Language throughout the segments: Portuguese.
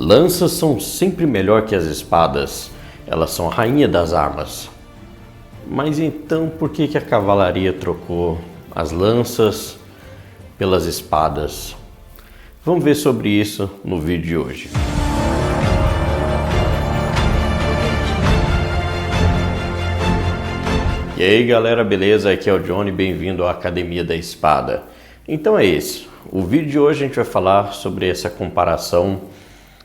Lanças são sempre melhor que as espadas. Elas são a rainha das armas. Mas então por que a cavalaria trocou as lanças pelas espadas? Vamos ver sobre isso no vídeo de hoje. E aí galera, beleza? Aqui é o Johnny, bem-vindo à Academia da Espada. Então é isso, o vídeo de hoje a gente vai falar sobre essa comparação,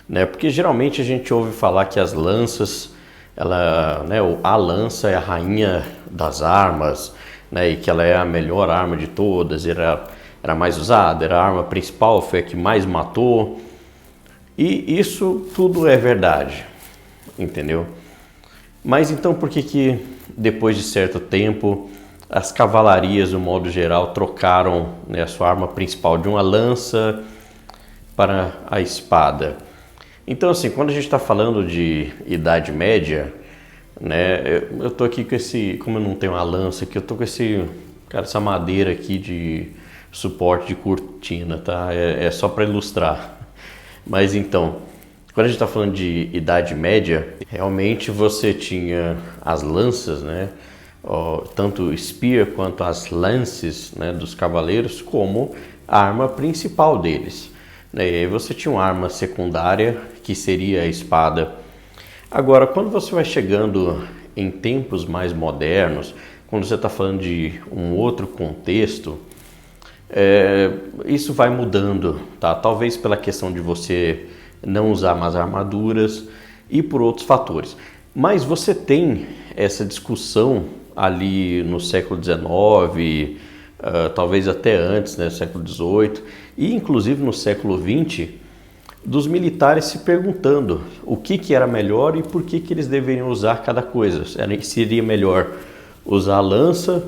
né? Porque geralmente a gente ouve falar que as lanças, a lança é a rainha das armas, né? E que ela é a melhor arma de todas, era mais usada, era a arma principal, foi a que mais matou. E isso tudo é verdade, entendeu? Mas então por que depois de certo tempo as cavalarias, no modo geral, trocaram, né, a sua arma principal de uma lança para a espada? Então assim, quando a gente está falando de Idade Média, né, eu tô aqui com esse, como eu não tenho uma lança aqui, eu tô com essa madeira aqui de suporte de cortina, tá? É só para ilustrar. Mas então, quando a gente está falando de Idade Média, realmente você tinha as lanças, né? Tanto o spear quanto as lances, né, dos cavaleiros, como a arma principal deles. E aí você tinha uma arma secundária, que seria a espada. Agora, quando você vai chegando em tempos mais modernos, quando você está falando de um outro contexto, isso vai mudando, tá? Talvez pela questão de você não usar mais armaduras e por outros fatores. Mas você tem essa discussão ali no século XIX, talvez até antes, né, século XVIII, e inclusive no século XX, dos militares se perguntando o que era melhor e por que eles deveriam usar cada coisa. Seria melhor usar a lança,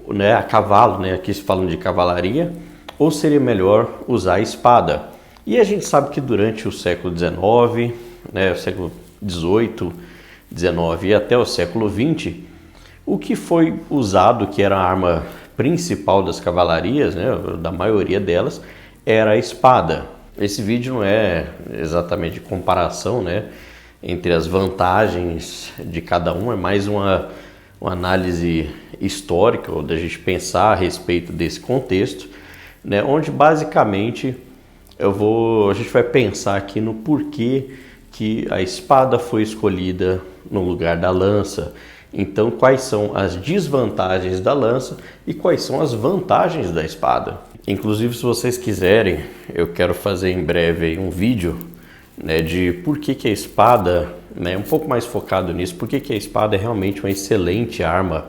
né, a cavalo, né, aqui se falam de cavalaria, ou seria melhor usar a espada? E a gente sabe que durante o século XIX, né, o século XVIII, XIX e até o século XX, o que foi usado, que era a arma principal das cavalarias, né, da maioria delas, era a espada. Esse vídeo não é exatamente de comparação, né, entre as vantagens de cada um, é mais uma análise histórica, ou da gente pensar a respeito desse contexto, né, onde basicamente a gente vai pensar aqui no porquê que a espada foi escolhida no lugar da lança. Então, quais são as desvantagens da lança e quais são as vantagens da espada. Inclusive, se vocês quiserem, eu quero fazer em breve um vídeo, né, de por que a espada, né, um pouco mais focado nisso, por que a espada é realmente uma excelente arma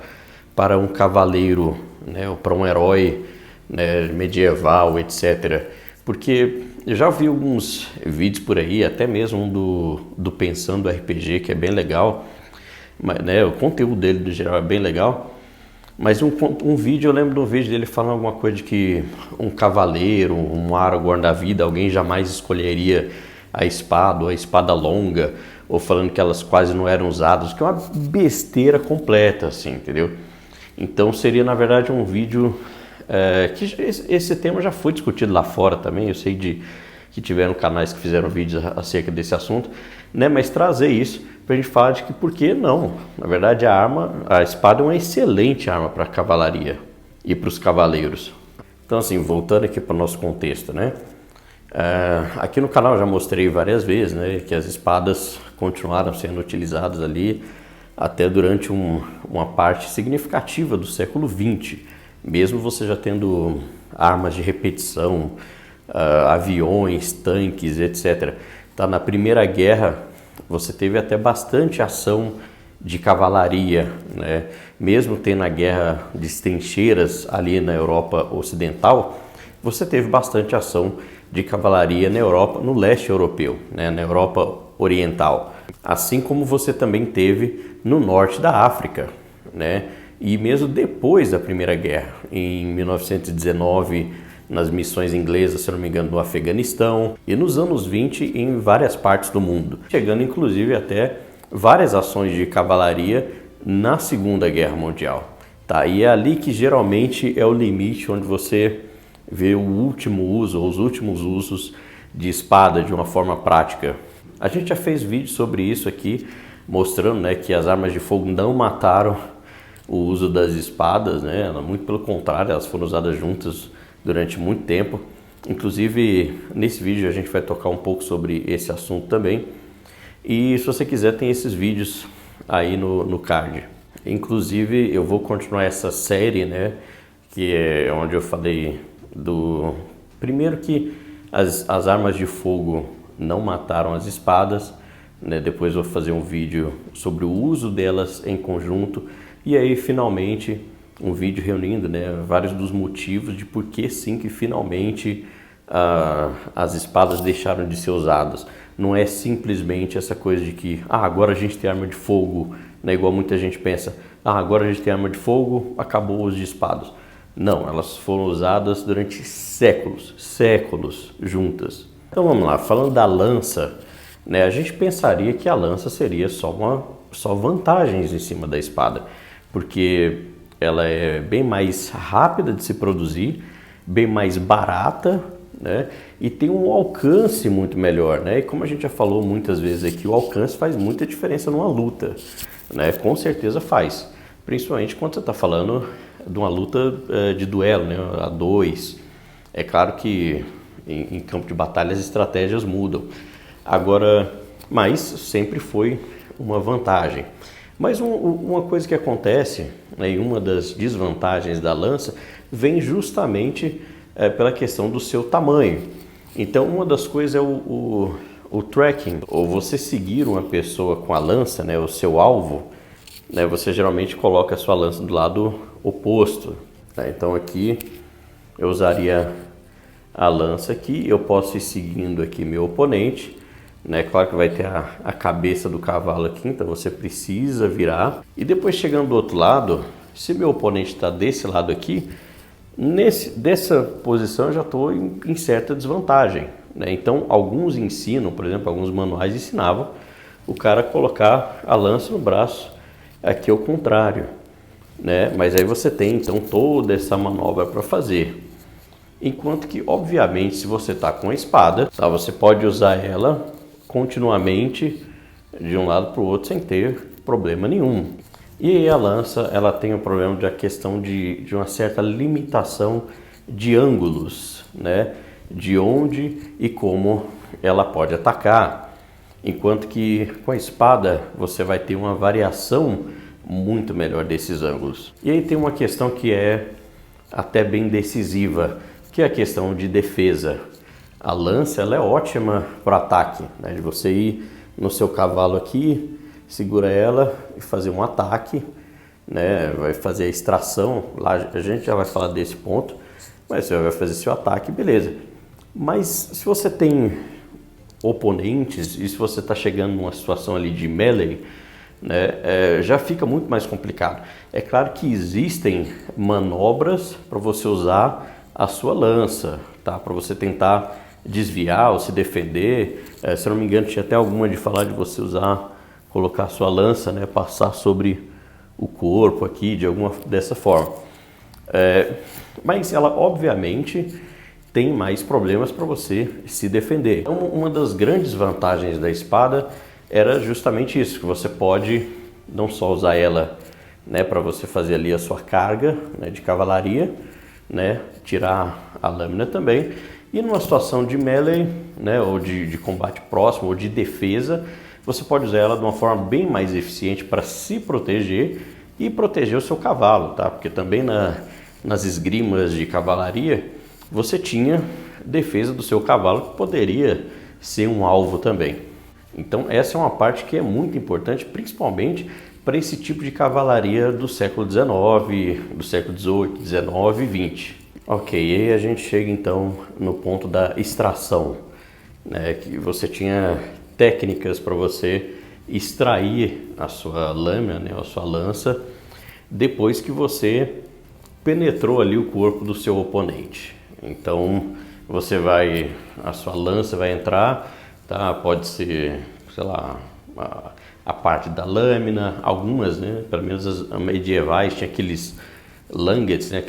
para um cavaleiro, né, ou para um herói, né, medieval, etc. Porque eu já vi alguns vídeos por aí, até mesmo do Pensando RPG, que é bem legal, mas, né, o conteúdo dele no geral é bem legal, mas um vídeo, eu lembro de um vídeo dele falando alguma coisa de que um cavaleiro, um Aragorn da vida, alguém jamais escolheria a espada ou a espada longa, ou falando que elas quase não eram usadas, que é uma besteira completa, assim, entendeu? Então seria na verdade um vídeo que esse tema já foi discutido lá fora também, eu sei que tiveram canais que fizeram vídeos acerca desse assunto, né? Mas trazer isso para a gente falar de que por que não? Na verdade a espada é uma excelente arma para a cavalaria e para os cavaleiros. Então assim, voltando aqui para o nosso contexto, né? Aqui no canal eu já mostrei várias vezes, né, que as espadas continuaram sendo utilizadas ali até durante uma parte significativa do século XX, mesmo você já tendo armas de repetição, aviões, tanques, etc. Tá, na Primeira Guerra você teve até bastante ação de cavalaria, né? Mesmo tendo a guerra de trincheiras ali na Europa Ocidental, você teve bastante ação de cavalaria na Europa, no leste europeu, né? Na Europa Oriental. Assim como você também teve no norte da África, né? E mesmo depois da Primeira Guerra, em 1919, nas missões inglesas, se não me engano, no Afeganistão, e nos anos 20 em várias partes do mundo, chegando inclusive até várias ações de cavalaria na Segunda Guerra Mundial. Tá? E é ali que geralmente é o limite onde você vê o último uso, ou os últimos usos de espada de uma forma prática. A gente já fez vídeo sobre isso aqui, mostrando, né, que as armas de fogo não mataram o uso das espadas, né? Muito pelo contrário, elas foram usadas juntas durante muito tempo. Inclusive, nesse vídeo a gente vai tocar um pouco sobre esse assunto também. E se você quiser, tem esses vídeos aí no card. Inclusive, eu vou continuar essa série, né, que é onde eu falei do... Primeiro que as armas de fogo não mataram as espadas, né? Depois eu vou fazer um vídeo sobre o uso delas em conjunto. E aí, finalmente, um vídeo reunindo, né, vários dos motivos de por que sim que finalmente as espadas deixaram de ser usadas. Não é simplesmente essa coisa de que agora a gente tem arma de fogo, né, igual muita gente pensa, agora a gente tem arma de fogo, acabou o uso de espadas. Não, elas foram usadas durante séculos juntas. Então vamos lá, falando da lança, né, a gente pensaria que a lança seria só vantagens em cima da espada, porque ela é bem mais rápida de se produzir, bem mais barata, né, e tem um alcance muito melhor, né? E como a gente já falou muitas vezes aqui, o alcance faz muita diferença numa luta, né? Com certeza faz, principalmente quando você está falando de uma luta de duelo, né, a dois. É claro que em campo de batalha as estratégias mudam. Agora, mas sempre foi uma vantagem. Mas uma coisa que acontece, né, e uma das desvantagens da lança, vem justamente pela questão do seu tamanho. Então, uma das coisas é o tracking, ou você seguir uma pessoa com a lança, né, o seu alvo, né, você geralmente coloca a sua lança do lado oposto. Tá? Então, aqui eu usaria a lança aqui, eu posso ir seguindo aqui meu oponente, né? Claro que vai ter a cabeça do cavalo aqui, então você precisa virar. E depois chegando do outro lado, se meu oponente está desse lado aqui, dessa posição eu já estou em certa desvantagem, né? Então alguns ensinam, por exemplo, alguns manuais ensinavam o cara a colocar a lança no braço aqui ao contrário, né? Mas aí você tem então toda essa manobra para fazer. Enquanto que, obviamente, se você está com a espada, tá, você pode usar ela continuamente de um lado para o outro sem ter problema nenhum. E aí a lança, ela tem o problema da questão de uma certa limitação de ângulos, né? De onde e como ela pode atacar. Enquanto que com a espada você vai ter uma variação muito melhor desses ângulos. E aí tem uma questão que é até bem decisiva, que é a questão de defesa. A lança, ela é ótima para ataque, né? De você ir no seu cavalo aqui, segura ela e fazer um ataque, né? Vai fazer a extração, lá a gente já vai falar desse ponto, mas você vai fazer seu ataque, beleza. Mas se você tem oponentes e se você está chegando numa situação ali de melee, né, já fica muito mais complicado. É claro que existem manobras para você usar a sua lança, tá? Para você tentar desviar ou se defender. Se eu não me engano, tinha até alguma de falar de você colocar a sua lança, né, passar sobre o corpo aqui, dessa forma. Mas ela, obviamente, tem mais problemas para você se defender. Então, uma das grandes vantagens da espada era justamente isso, que você pode não só usar ela, né, para você fazer ali a sua carga, né, de cavalaria, né, tirar a lâmina também, e numa situação de melee, né, ou de combate próximo, ou de defesa, você pode usar ela de uma forma bem mais eficiente para se proteger e proteger o seu cavalo, tá? Porque também nas esgrimas de cavalaria, você tinha defesa do seu cavalo que poderia ser um alvo também. Então essa é uma parte que é muito importante, principalmente para esse tipo de cavalaria do século XIX, do século XVIII, XIX e XX. Ok, e aí a gente chega então no ponto da extração, né, que você tinha técnicas para você extrair a sua lâmina, né, a sua lança, depois que você penetrou ali o corpo do seu oponente. Então a sua lança vai entrar, tá? Pode ser, sei lá, a parte da lâmina, algumas, né, pelo menos as medievais tinha aqueles langets, né,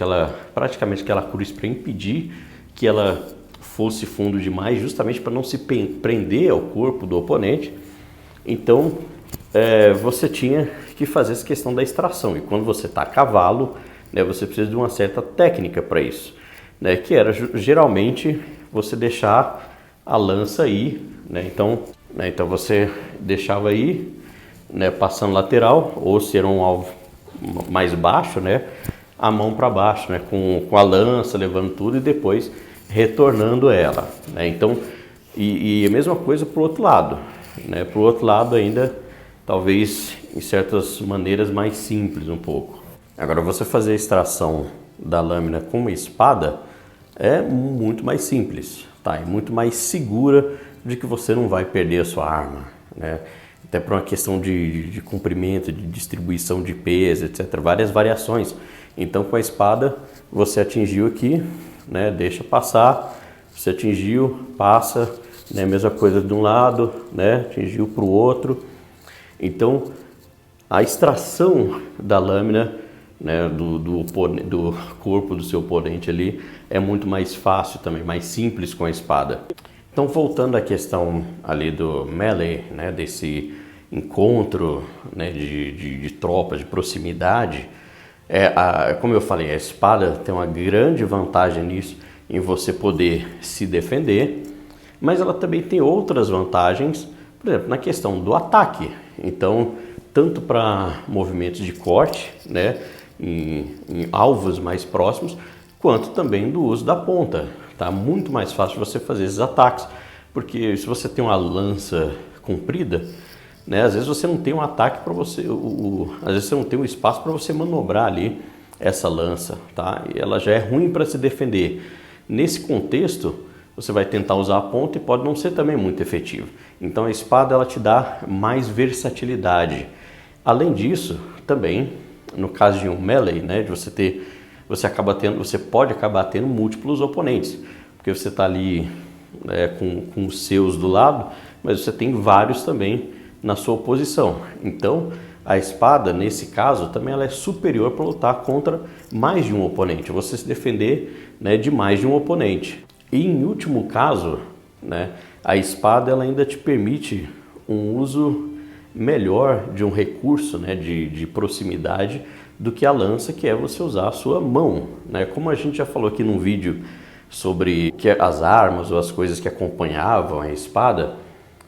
praticamente aquela cruz para impedir que ela fosse fundo demais, justamente para não se prender ao corpo do oponente. Então você tinha que fazer essa questão da extração. E quando você está a cavalo, né, você precisa de uma certa técnica para isso, né, que era geralmente você deixar a lança aí, né, então você deixava aí, né, passando lateral, ou se era um alvo mais baixo, né, a mão para baixo, né, com a lança levando tudo e depois retornando ela, né? Então, e a mesma coisa para o outro lado, né? Para o outro lado ainda, talvez em certas maneiras mais simples um pouco. Agora, você fazer a extração da lâmina com uma espada é muito mais simples, tá? É muito mais segura de que você não vai perder a sua arma, né? Até por uma questão de comprimento, de distribuição de peso, etc. Várias variações. Então, com a espada, você atingiu aqui, né, deixa passar, você atingiu, passa, né, mesma coisa de um lado, né, atingiu para o outro. Então, a extração da lâmina, né, do corpo do seu oponente ali é muito mais fácil também, mais simples com a espada. Então, voltando à questão ali do melee, né, desse encontro, né, de tropas, de proximidade, como eu falei, a espada tem uma grande vantagem nisso, em você poder se defender, mas ela também tem outras vantagens, por exemplo, na questão do ataque. Então, tanto para movimentos de corte, né, em alvos mais próximos, quanto também do uso da ponta. Tá muito mais fácil você fazer esses ataques, porque se você tem uma lança comprida, né, às vezes você não tem um ataque para você, às vezes você não tem um espaço para você manobrar ali essa lança, tá? E ela já é ruim para se defender. Nesse contexto, você vai tentar usar a ponta e pode não ser também muito efetivo. Então a espada ela te dá mais versatilidade. Além disso, também no caso de um melee, né, de você pode acabar tendo múltiplos oponentes, porque você está ali com os seus do lado, mas você tem vários também na sua oposição. Então, a espada, nesse caso, também ela é superior para lutar contra mais de um oponente, você se defender, né, de mais de um oponente. E em último caso, né, a espada ela ainda te permite um uso melhor de um recurso, né, de proximidade do que a lança, que é você usar a sua mão, né? Como a gente já falou aqui num vídeo sobre as armas ou as coisas que acompanhavam a espada,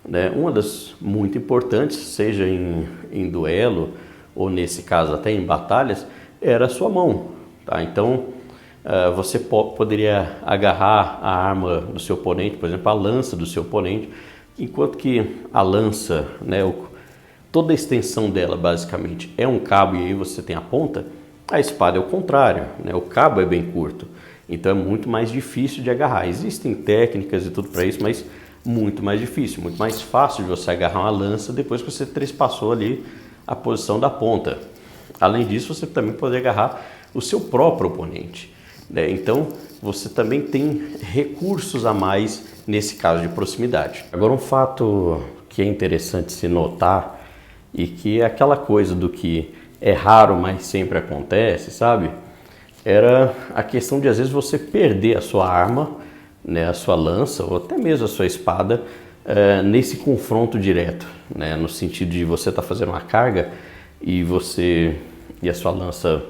né, uma das muito importantes, seja em duelo ou nesse caso até em batalhas, era a sua mão, tá? Então você poderia agarrar a arma do seu oponente, por exemplo, a lança do seu oponente, enquanto que a lança, né, toda a extensão dela basicamente é um cabo e aí você tem a ponta, a espada é o contrário, né? O cabo é bem curto, então é muito mais difícil de agarrar. Existem técnicas e tudo para isso, mas muito mais difícil, muito mais fácil de você agarrar uma lança depois que você trespassou ali a posição da ponta. Além disso, você também pode agarrar o seu próprio oponente, né? Então, você também tem recursos a mais nesse caso de proximidade. Agora, um fato que é interessante se notar e que é aquela coisa do que é raro, mas sempre acontece, sabe? Era a questão de, às vezes, você perder a sua arma, né, a sua lança ou até mesmo a sua espada nesse confronto direto, né, no sentido de você estar fazendo uma carga e a sua lança,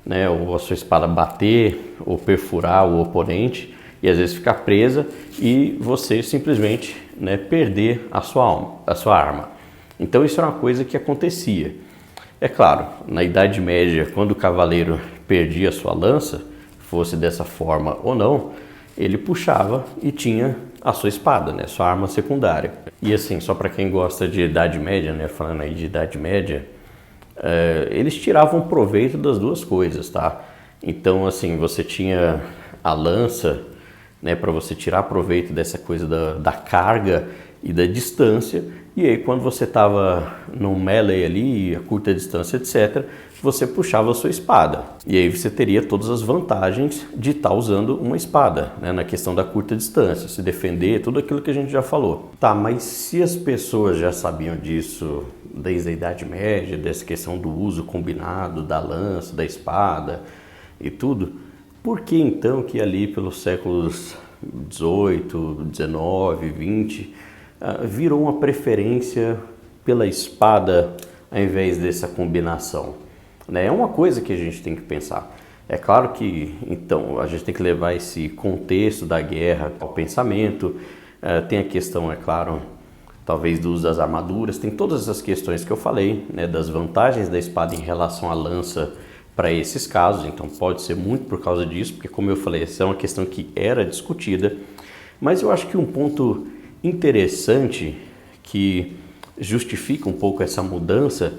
né, ou a sua espada bater ou perfurar o oponente e às vezes ficar presa e você simplesmente, né, perder a sua arma. Então isso era uma coisa que acontecia. É claro, na Idade Média, quando o cavaleiro perdia a sua lança, fosse dessa forma ou não, ele puxava e tinha a sua espada, né, sua arma secundária. E assim, só para quem gosta de Idade Média, né, falando aí de Idade Média, eles tiravam proveito das duas coisas, tá? Então, assim, você tinha a lança, né, para você tirar proveito dessa coisa da carga e da distância, e aí quando você estava no melee ali, a curta distância, etc., você puxava a sua espada. E aí você teria todas as vantagens de estar usando uma espada, né, na questão da curta distância, se defender, tudo aquilo que a gente já falou. Tá, mas se as pessoas já sabiam disso desde a Idade Média, dessa questão do uso combinado da lança, da espada e tudo, por que então que ali pelos séculos XVIII, XIX, XX, virou uma preferência pela espada ao invés dessa combinação, né? É uma coisa que a gente tem que pensar. É claro que, então, a gente tem que levar esse contexto da guerra ao pensamento. Tem a questão, é claro, talvez do uso das armaduras, tem todas essas questões que eu falei, né, das vantagens da espada em relação à lança para esses casos. Então pode ser muito por causa disso, porque como eu falei, essa é uma questão que era discutida. Mas eu acho que um ponto interessante que justifica um pouco essa mudança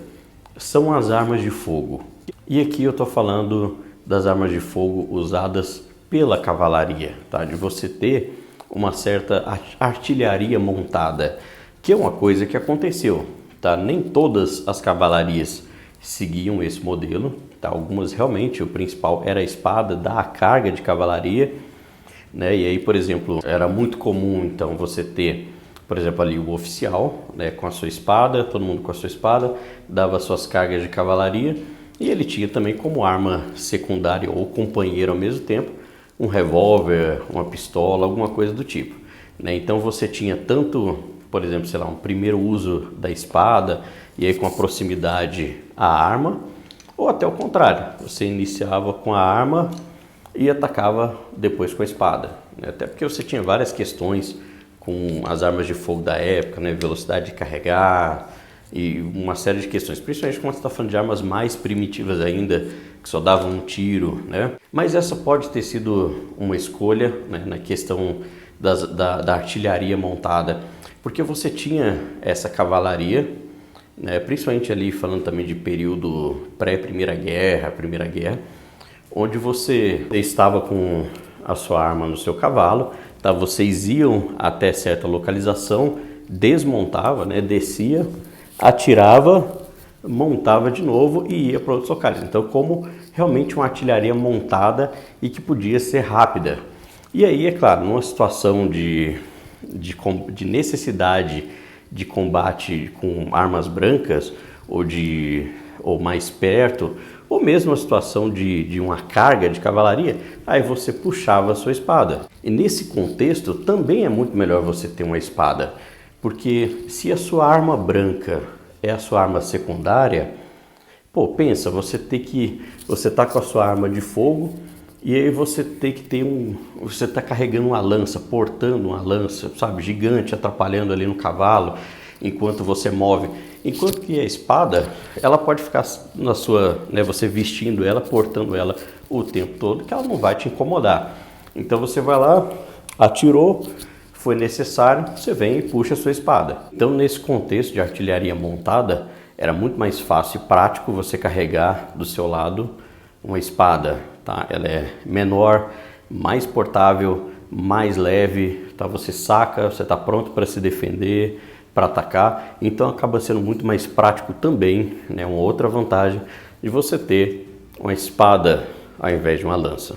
são as armas de fogo. E aqui eu estou falando das armas de fogo usadas pela cavalaria, tá? De você ter uma certa artilharia montada, que é uma coisa que aconteceu, tá? Nem todas as cavalarias seguiam esse modelo, tá? Algumas realmente, o principal era a espada, dar a carga de cavalaria, né? E aí, por exemplo, era muito comum então você ter, por exemplo, ali o oficial, né, com a sua espada, todo mundo com a sua espada, dava suas cargas de cavalaria, e ele tinha também como arma secundária ou companheiro ao mesmo tempo um revólver, uma pistola, alguma coisa do tipo, né? Então você tinha tanto, por exemplo, sei lá, um primeiro uso da espada e aí com a proximidade à arma, ou até o contrário, você iniciava com a arma e atacava depois com a espada, né? Até porque você tinha várias questões com as armas de fogo da época, né? Velocidade de carregar e uma série de questões, principalmente quando você está falando de armas mais primitivas ainda, que só davam um tiro, né? Mas essa pode ter sido uma escolha, né, na questão da artilharia montada, porque você tinha essa cavalaria, né, principalmente ali falando também de período pré-Primeira Guerra, Primeira Guerra, onde você estava com a sua arma no seu cavalo, tá? Vocês iam até certa localização, desmontava, né, descia, atirava, montava de novo e ia para outros locais. Então, como realmente uma artilharia montada e que podia ser rápida. E aí, é claro, numa situação de necessidade de combate com armas brancas ou mais perto, ou mesmo a situação de uma carga de cavalaria, aí você puxava a sua espada. E nesse contexto também é muito melhor você ter uma espada, porque se a sua arma branca é a sua arma secundária, pô, pensa, você tá com a sua arma de fogo e aí você tem que ter você tá carregando uma lança, portando uma lança, sabe, gigante, atrapalhando ali no cavalo, enquanto você move. Enquanto que a espada, ela pode ficar na sua, né, você vestindo ela, portando ela o tempo todo, que ela não vai te incomodar. Então você vai lá, atirou, foi necessário, você vem e puxa a sua espada. Então, nesse contexto de artilharia montada, era muito mais fácil e prático você carregar do seu lado uma espada, tá? Ela é menor, mais portável, mais leve, tá? Você saca, você está pronto para se defender, para atacar. Então, acaba sendo muito mais prático também, né? Uma outra vantagem de você ter uma espada ao invés de uma lança.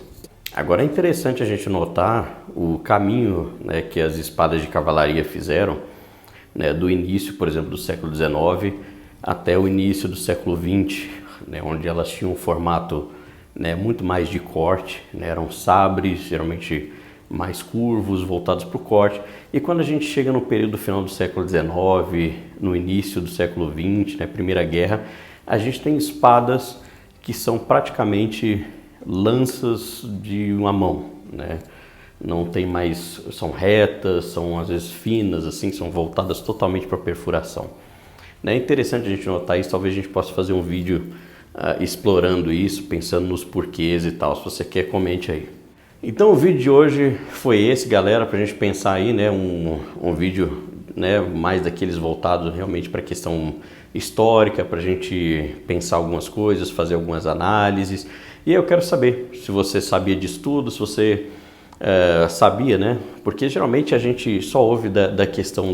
Agora é interessante a gente notar o caminho, né, que as espadas de cavalaria fizeram, né, do início, por exemplo, do século XIX até o início do século XX, né, onde elas tinham um formato, né, muito mais de corte, né, eram sabres geralmente mais curvos, voltados para o corte. E quando a gente chega no período final do século XIX, no início do século XX, né, Primeira Guerra, a gente tem espadas que são praticamente lanças de uma mão, né? Não tem mais, são retas, são às vezes finas, assim, são voltadas totalmente para perfuração. É interessante a gente notar isso, talvez a gente possa fazer um vídeo explorando isso, pensando nos porquês e tal. Se você quer, comente aí. Então o vídeo de hoje foi esse, galera, para a gente pensar aí, né, um vídeo, né, mais daqueles voltados realmente para a questão histórica, para a gente pensar algumas coisas, fazer algumas análises. E eu quero saber se você sabia disso tudo, se você sabia, né? Porque geralmente a gente só ouve da questão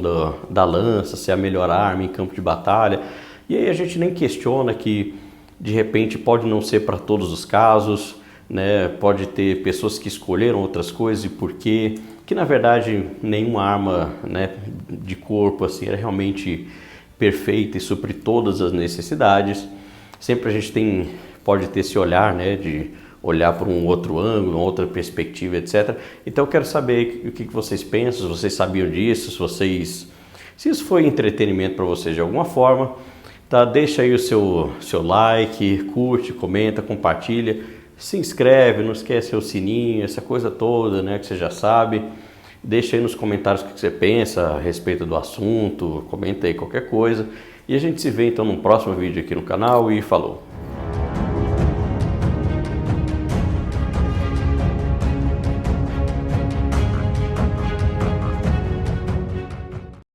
da lança, se é a melhor arma em campo de batalha, e aí a gente nem questiona que de repente pode não ser para todos os casos, né? Pode ter pessoas que escolheram outras coisas e por quê, que na verdade nenhuma arma, né, de corpo assim era realmente perfeita e supre todas as necessidades. Sempre a gente pode ter esse olhar, né, de olhar por um outro ângulo, uma outra perspectiva, etc. Então eu quero saber o que vocês pensam, se vocês sabiam disso, se isso foi entretenimento para vocês de alguma forma. Tá? Deixa aí o seu like, curte, comenta, compartilha, se inscreve, não esquece o sininho, essa coisa toda, né, que você já sabe. Deixa aí nos comentários o que você pensa a respeito do assunto, comenta aí qualquer coisa. E a gente se vê então num próximo vídeo aqui no canal e falou!